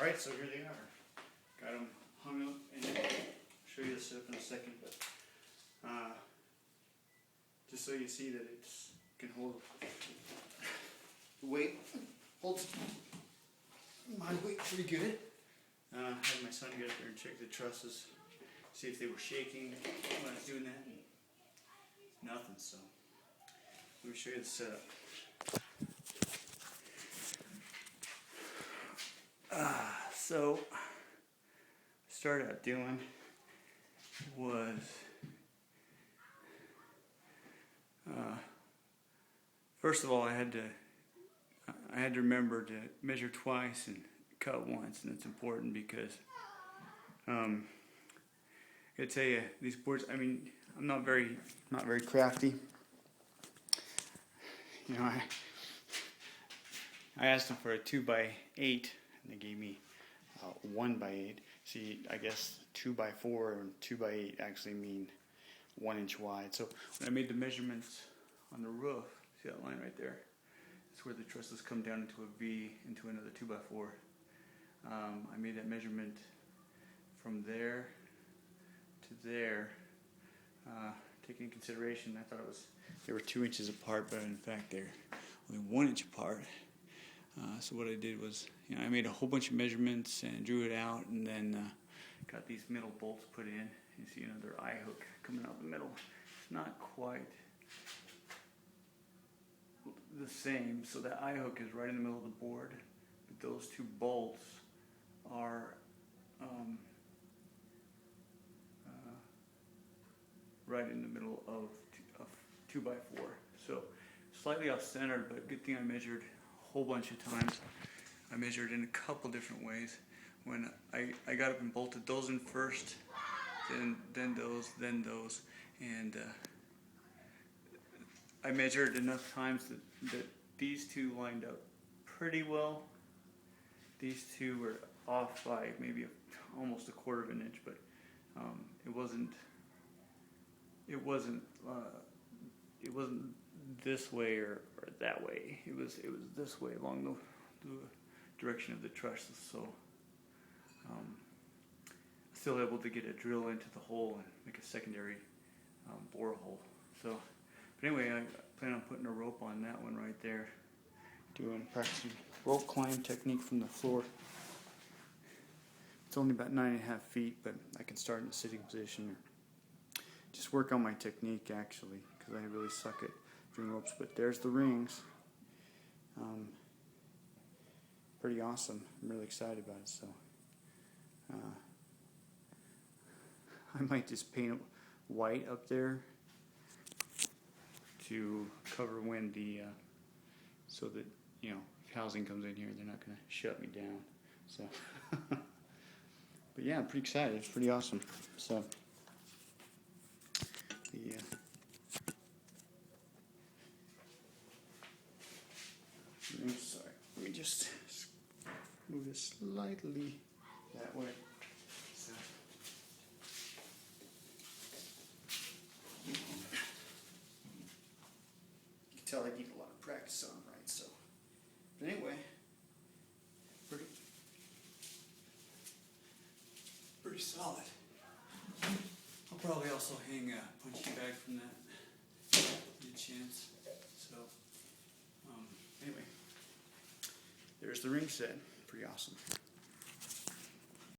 Alright, so here they are. Got them hung up, and I'll show you the setup in a second, but just so you see that it can hold the weight, holds my weight pretty good. I had my son get up there and check the trusses, see if they were shaking when I was doing that. Nothing, so let me show you the setup. So started out doing was first of all I had to remember to measure twice and cut once, and it's important because I tell you, these boards, I mean, I'm not very crafty. You know, I asked them for a 2x8 and they gave me 1x8. See, I guess 2x4 and 2x8 actually mean 1 inch wide. So when I made the measurements on the roof, see that line right there? That's where the trusses come down into a V into another 2x4. I made that measurement from there to there, taking into consideration, I thought they were 2 inches apart, but in fact they're only 1 inch apart. So what I did was, you know, I made a whole bunch of measurements and drew it out, and then got these middle bolts put in. You see another eye hook coming out the middle. It's not quite the same, so that eye hook is right in the middle of the board, but those two bolts are right in the middle of 2x4. So slightly off center, but good thing I measured a whole bunch of times. I measured in a couple different ways. When I got up and bolted those in first, then those, and I measured enough times that these two lined up pretty well. These two were off by maybe almost a quarter of an inch, but it wasn't this way or that way. It was this way along the direction of the trusses. So still able to get a drill into the hole and make a secondary bore hole. So, but anyway, I plan on putting a rope on that one right there. Practicing rope climb technique from the floor. It's only about 9.5 feet, but I can start in a sitting position. Just work on my technique, actually, because I really suck at doing ropes. But there's the rings. Pretty awesome. I'm really excited about it. So I might just paint it white up there to cover when so that, you know, if housing comes in here, they're not going to shut me down. So, but yeah, I'm pretty excited. It's pretty awesome. So. Sorry, let me just move this slightly that way. So. You can tell I need a lot of practice on them, right? So, but anyway, pretty solid. I'll probably also hang a punching bag from that, any chance. So, anyway, there's the ring set. Pretty awesome.